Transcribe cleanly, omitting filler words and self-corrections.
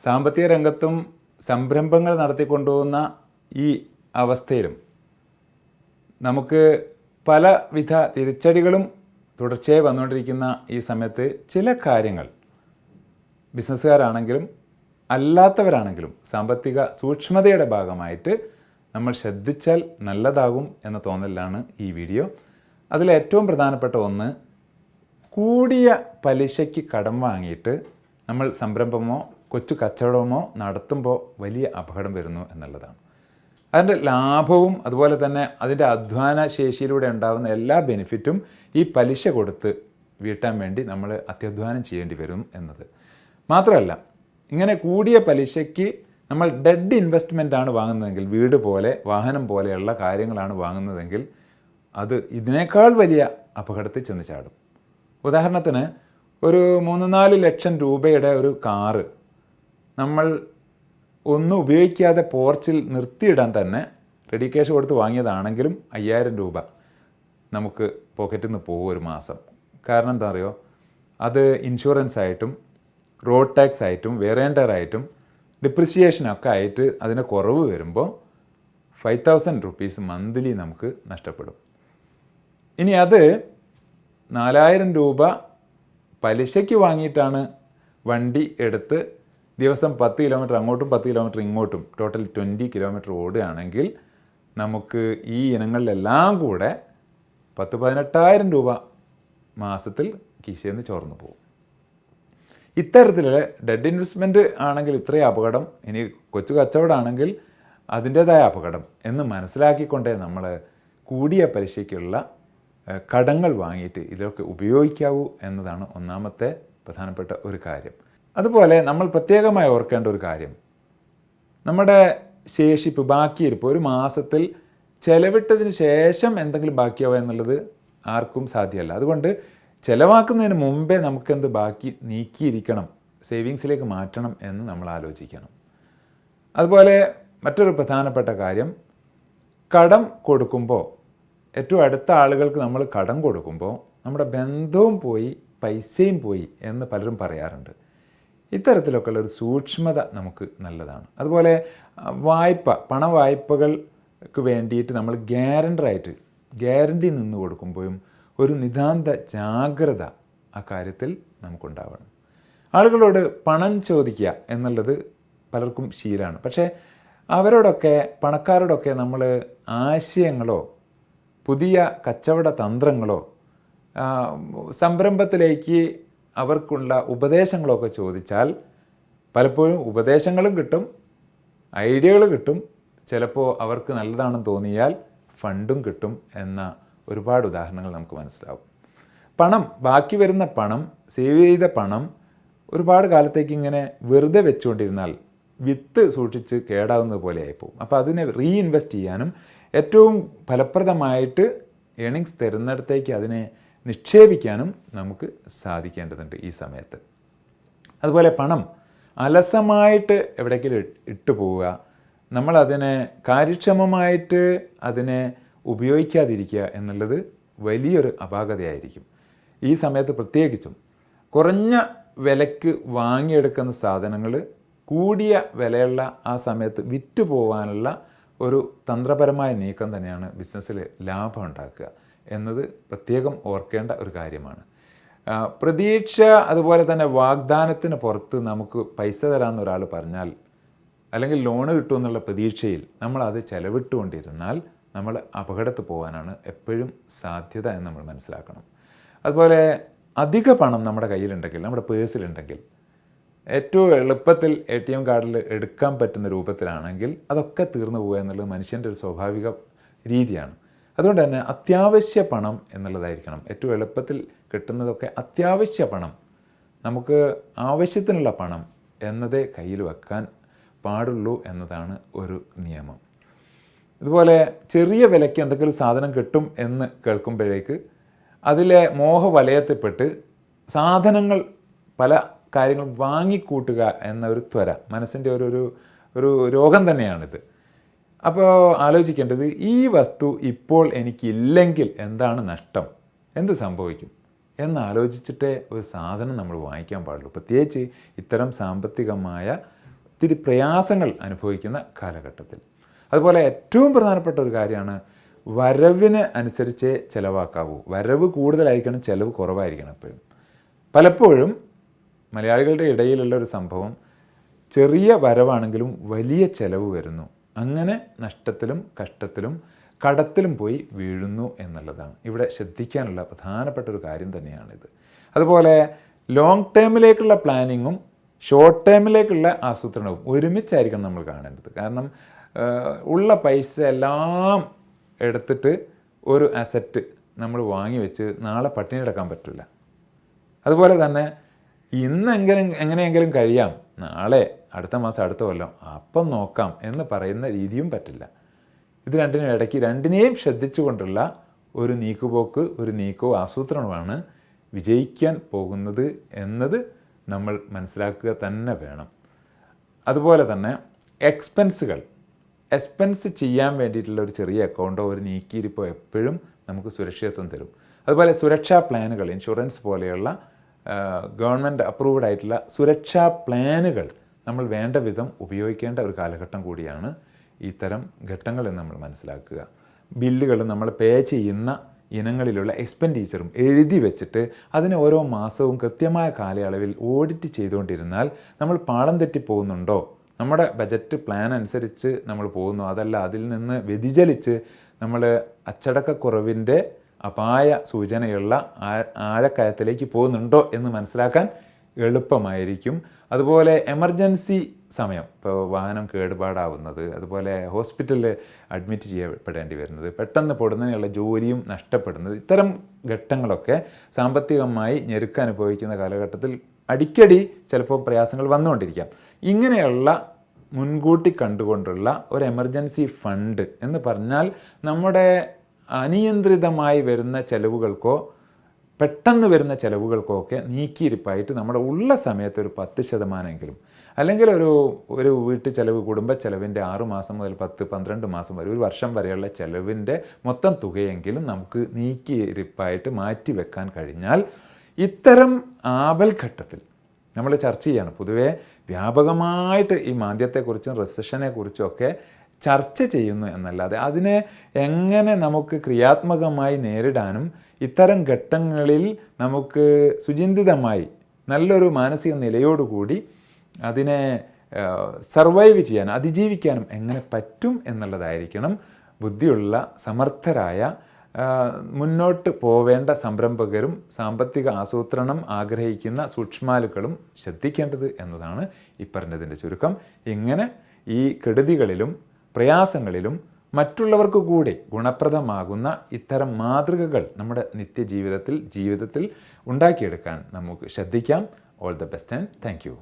സാമ്പത്തിക രംഗത്തും സംരംഭങ്ങൾ നടത്തിക്കൊണ്ടുപോകുന്ന ഈ അവസ്ഥയിലും നമുക്ക് പലവിധ തിരിച്ചടികളും തുടർച്ചയായി വന്നുകൊണ്ടിരിക്കുന്ന ഈ സമയത്ത് ചില കാര്യങ്ങൾ ബിസിനസ്സുകാരാണെങ്കിലും അല്ലാത്തവരാണെങ്കിലും സാമ്പത്തിക സൂക്ഷ്മതയുടെ ഭാഗമായിട്ട് നമ്മൾ ശ്രദ്ധിച്ചാൽ നല്ലതാകും എന്ന തോന്നലിലാണ് ഈ വീഡിയോ. അതിലേറ്റവും പ്രധാനപ്പെട്ട ഒന്ന്, കൂടിയ പലിശയ്ക്ക് കടം വാങ്ങിയിട്ട് നമ്മൾ സംരംഭമോ കൊച്ചു കച്ചവടമോ നടത്തുമ്പോൾ വലിയ അപകടം വരുന്നു എന്നുള്ളതാണ്. അതിൻ്റെ ലാഭവും അതുപോലെ തന്നെ അതിൻ്റെ അധ്വാന ശേഷിയിലൂടെ ഉണ്ടാകുന്ന എല്ലാ ബെനിഫിറ്റും ഈ പലിശ കൊടുത്ത് വീട്ടാൻ വേണ്ടി നമ്മൾ അത്യധ്വാനം ചെയ്യേണ്ടി വരും എന്നത് മാത്രമല്ല, ഇങ്ങനെ കൂടിയ പലിശയ്ക്ക് നമ്മൾ ഡെഡ് ഇൻവെസ്റ്റ്മെൻറ്റാണ് വാങ്ങുന്നതെങ്കിൽ, വീട് പോലെ വാഹനം പോലെയുള്ള കാര്യങ്ങളാണ് വാങ്ങുന്നതെങ്കിൽ അത് ഇതിനേക്കാൾ വലിയ അപകടത്തിൽ ചെന്ന് ചാടും. ഉദാഹരണത്തിന് ഒരു 3-4 ലക്ഷം രൂപയുടെ ഒരു കാറ് നമ്മൾ ഒന്നും ഉപയോഗിക്കാതെ പോർച്ചിൽ നിർത്തിയിടാൻ തന്നെ റെഡി ക്യാഷ് കൊടുത്ത് വാങ്ങിയതാണെങ്കിലും 5000 രൂപ നമുക്ക് പോക്കറ്റിൽ നിന്ന് പോകും ഒരു മാസം. കാരണം എന്താ അറിയോ, അത് ഇൻഷുറൻസ് ആയിട്ടും റോഡ് ടാക്സ് ആയിട്ടും വേറേണ്ടറായിട്ടും ഡിപ്രിസിയേഷനൊക്കെ ആയിട്ട് അതിന് കുറവ് വരുമ്പോൾ 5000 റുപ്പീസ് മന്ത്ലി നമുക്ക് നഷ്ടപ്പെടും. ഇനി അത് 4000 രൂപ പലിശയ്ക്ക് വാങ്ങിയിട്ടാണ് വണ്ടി എടുത്ത് ദിവസം 10 കിലോമീറ്റർ അങ്ങോട്ടും 10 കിലോമീറ്റർ ഇങ്ങോട്ടും ടോട്ടൽ 20 കിലോമീറ്റർ ഓടുകയാണെങ്കിൽ നമുക്ക് ഈ ഇനങ്ങളിലെല്ലാം കൂടെ 18,000 രൂപ മാസത്തിൽ കീശയിൽ നിന്ന് ചോർന്നു പോകും. ഇത്തരത്തിലുള്ള ഡെഡ് ഇൻവെസ്റ്റ്മെൻറ്റ് ആണെങ്കിൽ ഇത്രയും അപകടം, ഇനി കൊച്ചു കച്ചവടമാണെങ്കിൽ അതിൻ്റേതായ അപകടം എന്ന് മനസ്സിലാക്കിക്കൊണ്ടേ നമ്മൾ കൂടിയ പലിശയ്ക്കുള്ള കടങ്ങൾ വാങ്ങിയിട്ട് ഇതൊക്കെ ഉപയോഗിക്കാവൂ എന്നതാണ് ഒന്നാമത്തെ പ്രധാനപ്പെട്ട ഒരു കാര്യം. അതുപോലെ നമ്മൾ പ്രത്യേകമായി ഓർക്കേണ്ട ഒരു കാര്യം, നമ്മുടെ ശേഷിപ്പ്, ബാക്കിയിരിപ്പ്, ഒരു മാസത്തിൽ ചെലവിട്ടതിന് ശേഷം എന്തെങ്കിലും ബാക്കിയാവുക എന്നുള്ളത് ആർക്കും സാധ്യമല്ല. അതുകൊണ്ട് ചിലവാക്കുന്നതിന് മുമ്പേ നമുക്കെന്ത് ബാക്കി നീക്കിയിരിക്കണം, സേവിങ്സിലേക്ക് മാറ്റണം എന്ന് നമ്മൾ ആലോചിക്കണം. അതുപോലെ മറ്റൊരു പ്രധാനപ്പെട്ട കാര്യം, കടം കൊടുക്കുമ്പോൾ, ഏറ്റവും അടുത്ത ആളുകൾക്ക് നമ്മൾ കടം കൊടുക്കുമ്പോൾ നമ്മുടെ ബന്ധവും പോയി പൈസയും പോയി എന്ന് പലരും പറയാറുണ്ട്. ഇത്തരത്തിലൊക്കെയുള്ള ഒരു സൂക്ഷ്മത നമുക്ക് നല്ലതാണ്. അതുപോലെ പണവായ്പകൾക്ക് വേണ്ടിയിട്ട് നമ്മൾ ഗ്യാരണ്ടി നിന്ന് കൊടുക്കുമ്പോഴും ഒരു നിതാന്ത ജാഗ്രത ആ കാര്യത്തിൽ നമുക്കുണ്ടാവണം. ആളുകളോട് പണം ചോദിക്കുക എന്നുള്ളത് പലർക്കും ശീലമാണ്. പക്ഷേ അവരോടൊക്കെ, പണക്കാരോടൊക്കെ നമ്മൾ ആശയങ്ങളോ പുതിയ കച്ചവട തന്ത്രങ്ങളോ സംരംഭത്തിലേക്ക് അവർക്കുള്ള ഉപദേശങ്ങളൊക്കെ ചോദിച്ചാൽ പലപ്പോഴും ഉപദേശങ്ങളും കിട്ടും, ഐഡിയകൾ കിട്ടും, ചിലപ്പോൾ അവർക്ക് നല്ലതാണെന്ന് തോന്നിയാൽ ഫണ്ടും കിട്ടും എന്ന ഒരുപാട് ഉദാഹരണങ്ങൾ നമുക്ക് മനസ്സിലാവും. ബാക്കി വരുന്ന പണം, സേവ് ചെയ്ത പണം ഒരുപാട് കാലത്തേക്ക് ഇങ്ങനെ വെറുതെ വെച്ചുകൊണ്ടിരുന്നാൽ വിത്ത് സൂക്ഷിച്ച് കേടാവുന്നത് പോലെ ആയിപ്പോവും. അപ്പോൾ അതിനെ റീഇൻവെസ്റ്റ് ചെയ്യാനും ഏറ്റവും ഫലപ്രദമായിട്ട് ഏണിങ്സ് തരുന്നിടത്തേക്ക് അതിനെ നിക്ഷേപിക്കാനും നമുക്ക് സാധിക്കേണ്ടതുണ്ട് ഈ സമയത്ത്. അതുപോലെ പണം അലസമായിട്ട് എവിടേക്കെങ്കിലും ഇട്ടു പോവുക, നമ്മളതിനെ കാര്യക്ഷമമായിട്ട് അതിനെ ഉപയോഗിക്കാതിരിക്കുക എന്നുള്ളത് വലിയൊരു അപാകതയായിരിക്കും. ഈ സമയത്ത് പ്രത്യേകിച്ചും കുറഞ്ഞ വിലയ്ക്ക് വാങ്ങിയെടുക്കുന്ന സാധനങ്ങൾ കൂടിയ വിലയുള്ള ആ സമയത്ത് വിറ്റ് പോകാനുള്ള ഒരു തന്ത്രപരമായ നീക്കം തന്നെയാണ് ബിസിനസ്സിൽ ലാഭം ഉണ്ടാക്കുക എന്നത് പ്രത്യേകം ഓർക്കേണ്ട ഒരു കാര്യമാണ്. പ്രതീക്ഷ, അതുപോലെ തന്നെ വാഗ്ദാനത്തിന് പുറത്ത് നമുക്ക് പൈസ തരാമെന്ന് ഒരാൾ പറഞ്ഞാൽ, അല്ലെങ്കിൽ ലോണ് കിട്ടുമെന്നുള്ള പ്രതീക്ഷയിൽ നമ്മളത് ചെലവിട്ടുകൊണ്ടിരുന്നാൽ നമ്മൾ അപകടത്തിൽ പോകാനാണ് എപ്പോഴും സാധ്യത എന്ന് നമ്മൾ മനസ്സിലാക്കണം. അതുപോലെ അധിക പണം നമ്മുടെ കയ്യിലുണ്ടെങ്കിൽ, നമ്മുടെ പേഴ്സിലുണ്ടെങ്കിൽ, ഏറ്റവും എളുപ്പത്തിൽ ATM കാർഡിൽ എടുക്കാൻ പറ്റുന്ന രൂപത്തിലാണെങ്കിൽ അതൊക്കെ തീർന്നു പോകുക എന്നുള്ളത് മനുഷ്യൻ്റെ ഒരു സ്വാഭാവിക രീതിയാണ്. അതുകൊണ്ട് തന്നെ അത്യാവശ്യ പണം എന്നുള്ളതായിരിക്കണം. ഏറ്റവും എളുപ്പത്തിൽ കിട്ടുന്നതൊക്കെ അത്യാവശ്യ പണം, നമുക്ക് ആവശ്യത്തിനുള്ള പണം എന്നതേ കയ്യിൽ വെക്കാൻ പാടുള്ളൂ എന്നതാണ് ഒരു നിയമം. ഇതുപോലെ ചെറിയ വിലയ്ക്ക് എന്തെങ്കിലും സാധനം കിട്ടും എന്ന് കേൾക്കുമ്പോഴേക്ക് അതിലെ മോഹവലയത്തിൽപ്പെട്ട് സാധനങ്ങൾ, പല കാര്യങ്ങൾ വാങ്ങിക്കൂട്ടുക എന്ന ഒരു ത്വര മനസ്സിൻ്റെ ഒരു രോഗം തന്നെയാണിത്. അപ്പോൾ ആലോചിക്കേണ്ടത്, ഈ വസ്തു ഇപ്പോൾ എനിക്കില്ലെങ്കിൽ എന്താണ് നഷ്ടം, എന്ത് സംഭവിക്കും എന്നാലോചിച്ചിട്ടേ ഒരു സാധനം നമ്മൾ വാങ്ങിക്കാൻ പാടുള്ളൂ. പ്രത്യേകിച്ച് ഇത്തരം സാമ്പത്തികമായ ഒത്തിരി പ്രയാസങ്ങൾ അനുഭവിക്കുന്ന കാലഘട്ടത്തിൽ. അതുപോലെ ഏറ്റവും പ്രധാനപ്പെട്ട ഒരു കാര്യമാണ് വരവിന് അനുസരിച്ചേ ചിലവാക്കാവൂ. വരവ് കൂടുതലായിരിക്കണം, ചിലവ് കുറവായിരിക്കണം. എപ്പോഴും പലപ്പോഴും മലയാളികളുടെ ഇടയിലുള്ള ഒരു സംഭവം, ചെറിയ വരവാണെങ്കിലും വലിയ ചിലവ് വരുന്നു. അങ്ങനെ നഷ്ടത്തിലും കഷ്ടത്തിലും കടത്തിലും പോയി വീഴുന്നു എന്നുള്ളതാണ് ഇവിടെ ശ്രദ്ധിക്കാനുള്ള പ്രധാനപ്പെട്ട ഒരു കാര്യം തന്നെയാണിത്. അതുപോലെ ലോങ് ടേമിലേക്കുള്ള പ്ലാനിങ്ങും ഷോർട്ട് ടേമിലേക്കുള്ള ആസൂത്രണവും ഒരുമിച്ചായിരിക്കണം നമ്മൾ കാണേണ്ടത്. കാരണം ഉള്ള പൈസ എല്ലാം എടുത്തിട്ട് ഒരു അസറ്റ് നമ്മൾ വാങ്ങി വെച്ച് നാളെ പട്ടിണി കിടക്കാൻ പറ്റില്ല. അതുപോലെ തന്നെ ഇന്ന് എങ്ങനെയെങ്കിലും കഴിയാം, നാളെ അടുത്ത മാസം അടുത്ത കൊല്ലം അപ്പം നോക്കാം എന്ന് പറയുന്ന രീതിയും പറ്റില്ല. ഇത് രണ്ടിനും ഇടയ്ക്ക് രണ്ടിനെയും ശ്രദ്ധിച്ചുകൊണ്ടുള്ള ഒരു നീക്കുപോക്ക്, ഒരു നീക്കവും ആസൂത്രണമാണ് വിജയിക്കാൻ പോകുന്നത് എന്നത് നമ്മൾ മനസ്സിലാക്കുക തന്നെ വേണം. അതുപോലെ തന്നെ എക്സ്പെൻസ് ചെയ്യാൻ വേണ്ടിയിട്ടുള്ള ഒരു ചെറിയ അക്കൗണ്ടോ ഒരു നീക്കിയിരിപ്പോ എപ്പോഴും നമുക്ക് സുരക്ഷിതത്വം തരും. അതുപോലെ സുരക്ഷാ പ്ലാനുകൾ, ഇൻഷുറൻസ് പോലെയുള്ള ഗവൺമെൻറ് അപ്രൂവ്ഡ് ആയിട്ടുള്ള സുരക്ഷാ പ്ലാനുകൾ നമ്മൾ വേണ്ട വിധം ഉപയോഗിക്കേണ്ട ഒരു കാലഘട്ടം കൂടിയാണ് ഇത്തരം ഘട്ടങ്ങളെന്ന് നമ്മൾ മനസ്സിലാക്കുക. ബില്ലുകൾ നമ്മൾ പേ ചെയ്യുന്ന ഇനങ്ങളിലുള്ള എക്സ്പെൻഡിച്ചറും എഴുതി വെച്ചിട്ട് അതിനെ ഓരോ മാസവും കൃത്യമായ കാലയളവിൽ ഓഡിറ്റ് ചെയ്തുകൊണ്ടിരുന്നാൽ നമ്മൾ പാളം തെറ്റി പോകുന്നുണ്ടോ, നമ്മുടെ ബജറ്റ് പ്ലാൻ അനുസരിച്ച് നമ്മൾ പോകുന്നു, അതല്ല അതിൽ നിന്ന് വ്യതിചലിച്ച് നമ്മൾ അച്ചടക്കക്കുറവിൻ്റെ അപായ സൂചനയുള്ള ആഴക്കയത്തിലേക്ക് പോകുന്നുണ്ടോ എന്ന് മനസ്സിലാക്കാൻ എളുപ്പമായിരിക്കും. അതുപോലെ എമർജൻസി സമയം, ഇപ്പോൾ വാഹനം കേടുപാടാവുന്നത്, അതുപോലെ ഹോസ്പിറ്റലിൽ അഡ്മിറ്റ് ചെയ്യപ്പെടേണ്ടി വരുന്നത്, പെട്ടെന്ന് പൊടുന്നതിനുള്ള ജോലിയും നഷ്ടപ്പെടുന്നത്, ഇത്തരം ഘട്ടങ്ങളൊക്കെ സാമ്പത്തികമായി ഞെരുക്കം അനുഭവിക്കുന്ന കാലഘട്ടത്തിൽ അടിക്കടി ചിലപ്പോൾ പ്രയാസങ്ങൾ വന്നുകൊണ്ടിരിക്കാം. ഇങ്ങനെയുള്ള മുൻകൂട്ടി കണ്ടുകൊണ്ടുള്ള ഒരു എമർജൻസി ഫണ്ട് എന്ന് പറഞ്ഞാൽ നമ്മുടെ അനിയന്ത്രിതമായി വരുന്ന ചെലവുകൾക്കോ പെട്ടെന്ന് വരുന്ന ചിലവുകൾക്കോ ഒക്കെ നീക്കിയിരിപ്പായിട്ട് നമ്മുടെ ഉള്ള സമയത്ത് ഒരു 10% അല്ലെങ്കിൽ ഒരു വീട്ടു ചിലവ്, കുടുംബ ചിലവിൻ്റെ 6 മാസം മുതൽ 10-12 മാസം വരെ, ഒരു വർഷം വരെയുള്ള ചിലവിൻ്റെ മൊത്തം തുകയെങ്കിലും നമുക്ക് നീക്കിയിരിപ്പായിട്ട് മാറ്റി വെക്കാൻ കഴിഞ്ഞാൽ ഇത്തരം ആപൽഘട്ടത്തിൽ നമ്മൾ ചർച്ച ചെയ്യാണ്. പൊതുവേ വ്യാപകമായിട്ട് ഈ മാന്ദ്യത്തെക്കുറിച്ചും റിസഷനെക്കുറിച്ചും ഒക്കെ ചർച്ച ചെയ്യുന്നു എന്നല്ലാതെ അതിനെ എങ്ങനെ നമുക്ക് ക്രിയാത്മകമായി നേരിടാനും ഇത്തരം ഘട്ടങ്ങളിൽ നമുക്ക് സുചിന്തിതമായി നല്ലൊരു മാനസിക നിലയോടുകൂടി അതിനെ സർവൈവ് ചെയ്യാനും അതിജീവിക്കാനും എങ്ങനെ പറ്റും എന്നുള്ളതായിരിക്കണം ബുദ്ധിയുള്ള സമർത്ഥരായ മുന്നോട്ട് പോവേണ്ട സംരംഭകരും സാമ്പത്തിക ആസൂത്രണം ആഗ്രഹിക്കുന്ന സൂക്ഷ്മാലുക്കളും ശ്രദ്ധിക്കേണ്ടത് എന്നതാണ് ഈ പറഞ്ഞതിൻ്റെ ചുരുക്കം. ഇങ്ങനെ ഈ കെടുതികളിലും പ്രയാസങ്ങളിലും മറ്റുള്ളവർക്ക് കൂടി ഗുണപ്രദമാകുന്ന ഇത്തരം മാതൃകകൾ നമ്മുടെ ജീവിതത്തിൽ ഉണ്ടാക്കിയെടുക്കാൻ നമുക്ക് ശ്രദ്ധിക്കാം. All the best and thank you.